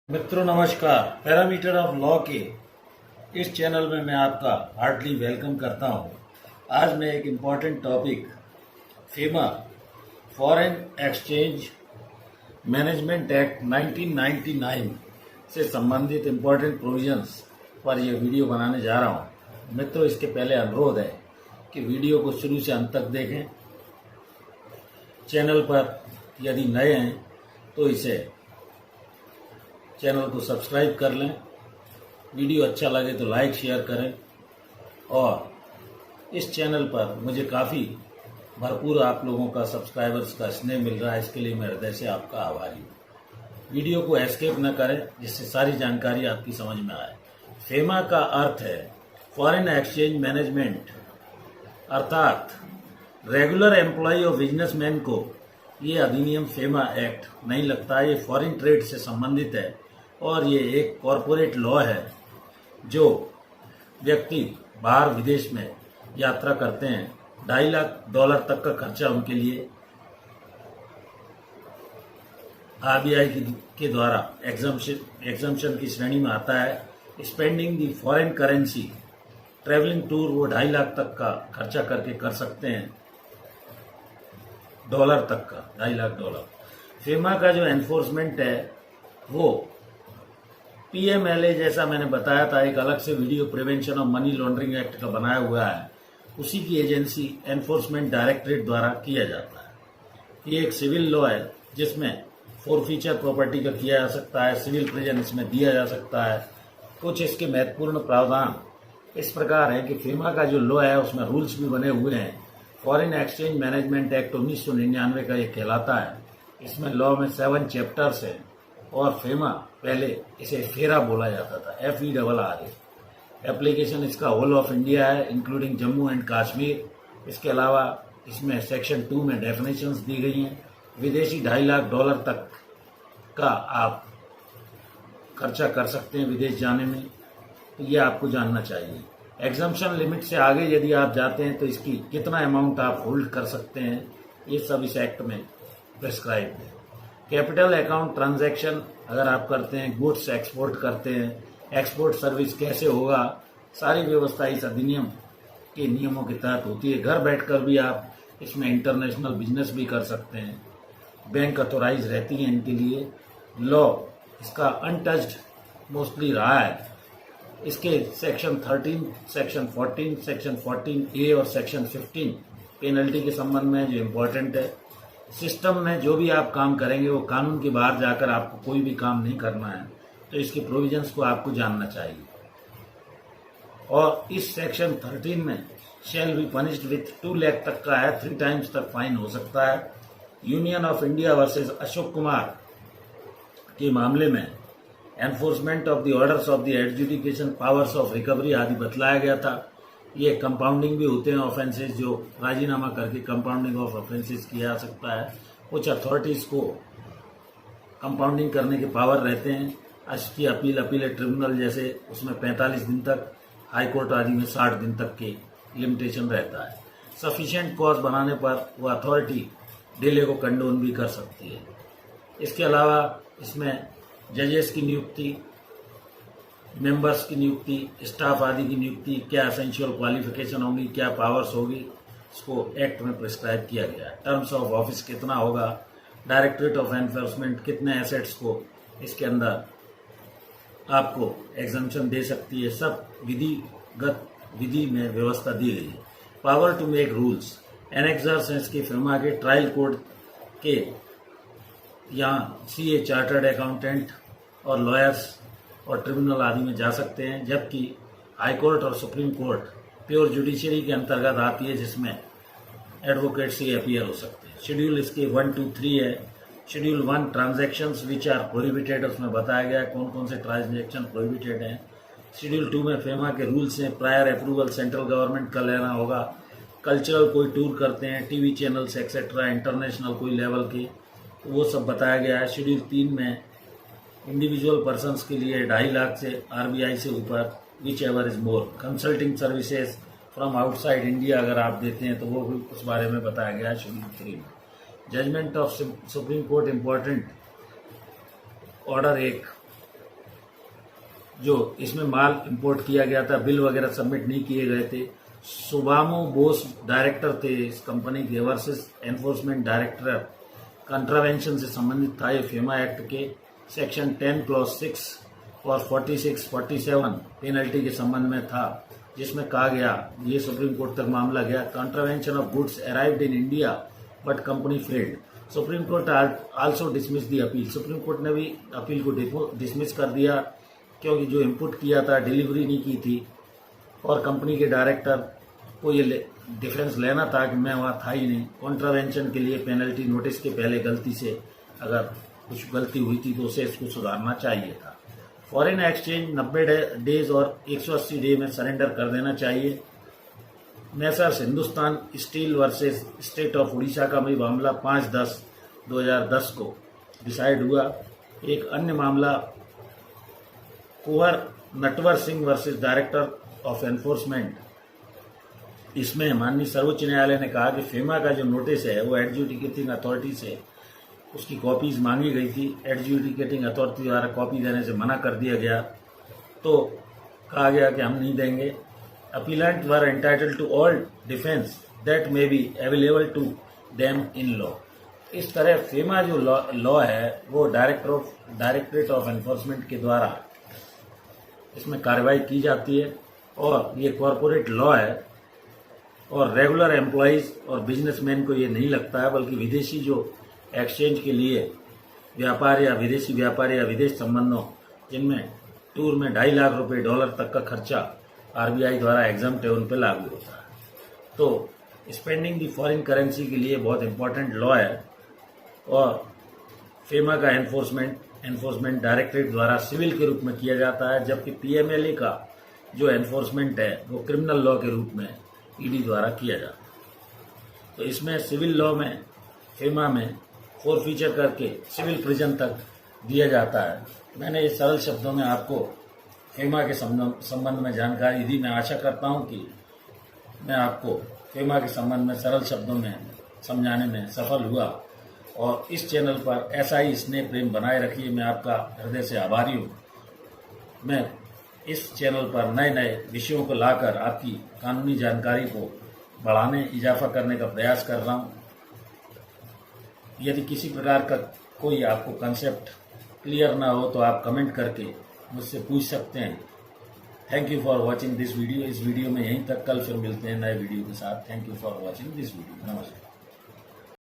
मित्रों नमस्कार। Parameter of law के इस चैनल में मैं आपका हार्टली वेलकम करता हूं। आज मैं एक important topic FEMA foreign exchange management act 1999 से संबंधित इम्पॉर्टेंट प्रोविजंस पर यह वीडियो बनाने जा रहा हूं। मित्रों, इसके पहले अनुरोध है कि वीडियो को शुरू से अंत तक देखें। चैनल पर यदि नए हैं तो इसे चैनल को सब्सक्राइब कर लें। वीडियो अच्छा लगे तो लाइक शेयर करें और इस चैनल पर मुझे काफ़ी भरपूर आप लोगों का सब्सक्राइबर्स का स्नेह मिल रहा है। इसके लिए मैं हृदय से आपका आभारी हूँ। वीडियो को एस्केप न करें जिससे सारी जानकारी आपकी समझ में आए। फेमा का अर्थ है फॉरेन एक्सचेंज मैनेजमेंट, अर्थात रेगुलर एम्प्लॉय ऑफ बिजनेसमैन को ये अधिनियम फेमा एक्ट नहीं लगता। ये फॉरेन ट्रेड से संबंधित है और ये एक कॉरपोरेट लॉ है। जो व्यक्ति बाहर विदेश में यात्रा करते हैं, $2.5 लाख तक का खर्चा उनके लिए आरबीआई के द्वारा एग्जम्पशन की श्रेणी में आता है। स्पेंडिंग दी फॉरेन करेंसी, ट्रैवलिंग टूर वो $2.5 लाख तक का खर्चा करके कर सकते हैं, डॉलर तक का $2.5 लाख। फेमा का जो एनफोर्समेंट है वो पीएमएलए, जैसा मैंने बताया था, एक अलग से video prevention of money laundering act का बनाया हुआ है, उसी की एजेंसी एनफोर्समेंट डायरेक्टरेट द्वारा किया जाता है। ये एक सिविल लॉ है जिसमें फोरफीचर प्रॉपर्टी का किया जा सकता है, सिविल प्रिजन इसमें दिया जा सकता है। कुछ इसके महत्वपूर्ण प्रावधान इस प्रकार है कि फेमा का जो लॉ है उसमें रूल्स भी बने हुए हैं। फॉरेन एक्सचेंज मैनेजमेंट एक्ट 1999 का ये कहलाता है। इसमें लॉ में 7 चैप्टर्स है और फेमा पहले इसे फेरा बोला जाता था, FERRA। एप्लीकेशन इसका होल ऑफ इंडिया है इंक्लूडिंग जम्मू एंड कश्मीर। इसके अलावा इसमें सेक्शन 2 में डेफिनेशंस दी गई हैं। विदेशी $2.5 लाख तक का आप खर्चा कर सकते हैं विदेश जाने में, तो ये आपको जानना चाहिए। एग्जम्पशन लिमिट से आगे यदि आप जाते हैं तो इसकी कितना अमाउंट आप होल्ड कर सकते हैं, ये सब इस एक्ट में प्रिस्क्राइब है। कैपिटल अकाउंट ट्रांजैक्शन अगर आप करते हैं, गुड्स एक्सपोर्ट करते हैं, एक्सपोर्ट सर्विस कैसे होगा, सारी व्यवस्था इस अधिनियम के नियमों के तहत होती है। घर बैठकर भी आप इसमें इंटरनेशनल बिजनेस भी कर सकते हैं। बैंक अथोराइज रहती हैं इनके लिए। लॉ इसका अनटच्ड मोस्टली रहा है। इसके सेक्शन 13, सेक्शन 14, सेक्शन 14A और सेक्शन 15 पेनल्टी के संबंध में जो इम्पोर्टेंट है। सिस्टम में जो भी आप काम करेंगे वो कानून के बाहर जाकर आपको कोई भी काम नहीं करना है, तो इसके प्रोविजंस को आपको जानना चाहिए। और इस सेक्शन 13 में shall be punished with 2 lakh तक का है, 3 टाइम्स तक फाइन हो सकता है। Union of India versus Ashok Kumar के मामले में enforcement of the orders of the adjudication, powers of recovery आदि बतलाया गया था। ये कंपाउंडिंग भी होते हैं ऑफेंसेस, जो राजीनामा करके कंपाउंडिंग ऑफ ऑफेंसेस किया जा सकता है। कुछ अथॉरिटीज को कंपाउंडिंग करने के पावर रहते हैं। की अपील ट्रिब्यूनल जैसे उसमें 45 दिन तक, हाई कोर्ट आदि में 60 दिन तक के लिमिटेशन रहता है। सफिशिएंट कॉज बनाने पर वो अथॉरिटी डिले को कंडोन भी कर सकती है। इसके अलावा इसमें जजेस की नियुक्ति, मेंबर्स की नियुक्ति, स्टाफ आदि की नियुक्ति, क्या एसेंशियल क्वालिफिकेशन होगी, क्या पावर्स होगी, इसको एक्ट में प्रिस्क्राइब किया गया है। टर्म्स ऑफ ऑफिस कितना होगा, डायरेक्टरेट ऑफ एनफोर्समेंट कितने एसेट्स को इसके अंदर आपको एग्जम्पशन दे सकती है, सब विधि में व्यवस्था दी गई है। Power to make rules, annexures हैं इसके फेमा के। ट्रायल कोर्ट के यहाँ CA, चार्टर्ड अकाउंटेंट और लॉयर्स और ट्रिब्यूनल आदि में जा सकते हैं, जबकि हाई कोर्ट और सुप्रीम कोर्ट प्योर जुडिशरी के अंतर्गत आती है, जिसमें एडवोकेट्स ही अपीयर हो सकते हैं। शेड्यूल इसके 1, 2, 3 है। Schedule 1 transactions which are prohibited, उसमें बताया गया है कौन कौन से ट्रांजैक्शन प्रोहिबिटेड हैं। शेड्यूल 2 में फेमा के रूल्स हैं। प्रायर अप्रूवल सेंट्रल गवर्नमेंट का लेना होगा। कल्चरल कोई टूर करते हैं, टीवी चैनल्स एक्सेट्रा, इंटरनेशनल कोई लेवल के, तो वो सब बताया गया है। शेड्यूल 3 में इंडिविजुअल पर्सन्स के लिए $2.5 लाख से आरबीआई से ऊपर, which ever is more. Consulting services from outside India अगर आप देते हैं तो वो भी उस बारे में बताया गया है शेड्यूल 3 में। Judgement of supreme court important order 1 जो इसमें माल इंपोर्ट किया गया था, बिल वगैरह सबमिट नहीं किए गए थे। सुबामो बोस डायरेक्टर थे इस कंपनी के वर्सेस एनफोर्समेंट डायरेक्टर कंट्रावेंशन से संबंधित था। ये फेमा एक्ट के सेक्शन 10 क्लॉज 6 और 46, 47 पेनल्टी के संबंध में था, जिसमें कहा गया, ये सुप्रीम कोर्ट तक मामला गया, contravention of goods arrived in India but company failed. Supreme court also dismiss the appeal. Supreme court ने भी अपील को डिसमिस कर दिया, क्योंकि जो इनपुट किया था डिलीवरी नहीं की थी और कंपनी के डायरेक्टर को ये डिफरेंस लेना था कि मैं वहाँ था ही नहीं। कॉन्ट्रावेंशन के लिए पेनल्टी नोटिस के पहले गलती से अगर कुछ गलती हुई थी तो उसे इसको सुधारना चाहिए था। फॉरेन एक्सचेंज 90 डेज और 180 डे में सरेंडर कर देना चाहिए। Messrs Hindustan steel versus state of Orissa का भी मामला 5/10/2010 को डिसाइड हुआ। एक अन्य मामला Kunwar Natwar Singh versus director of enforcement, इसमें माननीय सर्वोच्च न्यायालय ने कहा कि फेमा का जो नोटिस है वो एडजुडिकेटिंग अथॉरिटी से उसकी कॉपीज मांगी गई थी। एडजुडिकेटिंग अथॉरिटी द्वारा कॉपी देने से मना कर दिया गया, तो कहा गया कि हम नहीं देंगे। Appellant were entitled to all defence that may be available to them in law. इस तरह फेमा जो लॉ है वो डायरेक्टरेट ऑफ एनफोर्समेंट के द्वारा इसमें कार्रवाई की जाती है और ये कॉरपोरेट लॉ है और रेगुलर एम्प्लॉयज और बिजनेसमैन को ये नहीं लगता है, बल्कि विदेशी जो एक्सचेंज के लिए व्यापार या विदेशी व्यापार या विदेश संबंधों जिनमें टूर में 2.5 लाख रुपए डॉलर तक का खर्चा आरबीआई द्वारा एग्जाम्प्ट है, उन पर लागू होता है। तो स्पेंडिंग दी फॉरेन करेंसी के लिए बहुत इंपॉर्टेंट लॉ है और फेमा का एनफोर्समेंट डायरेक्टरेट द्वारा सिविल के रूप में किया जाता है, जबकि पीएमएलए का जो एनफोर्समेंट है वो क्रिमिनल लॉ के रूप में ईडी द्वारा किया जाता है। तो इसमें सिविल लॉ में फेमा में फोरफीचर करके सिविल प्रिजन तक दिया जाता है। मैंने इस सरल शब्दों में आपको फेमा के संबंध में जानकारी दी। मैं आशा करता हूं कि मैं आपको फेमा के संबंध में सरल शब्दों में समझाने में सफल हुआ और इस चैनल पर ऐसा ही स्नेह प्रेम बनाए रखिए। मैं आपका हृदय से आभारी हूँ। मैं इस चैनल पर नए नए विषयों को लाकर आपकी कानूनी जानकारी को बढ़ाने, इजाफा करने का प्रयास कर रहा हूँ। यदि किसी प्रकार का कोई आपको कंसेप्ट क्लियर ना हो तो आप कमेंट करके मुझसे पूछ सकते हैं। Thank you for watching this video. इस वीडियो में यहीं तक, कल फिर मिलते हैं नए वीडियो के साथ। Thank you for watching this video. नमस्कार।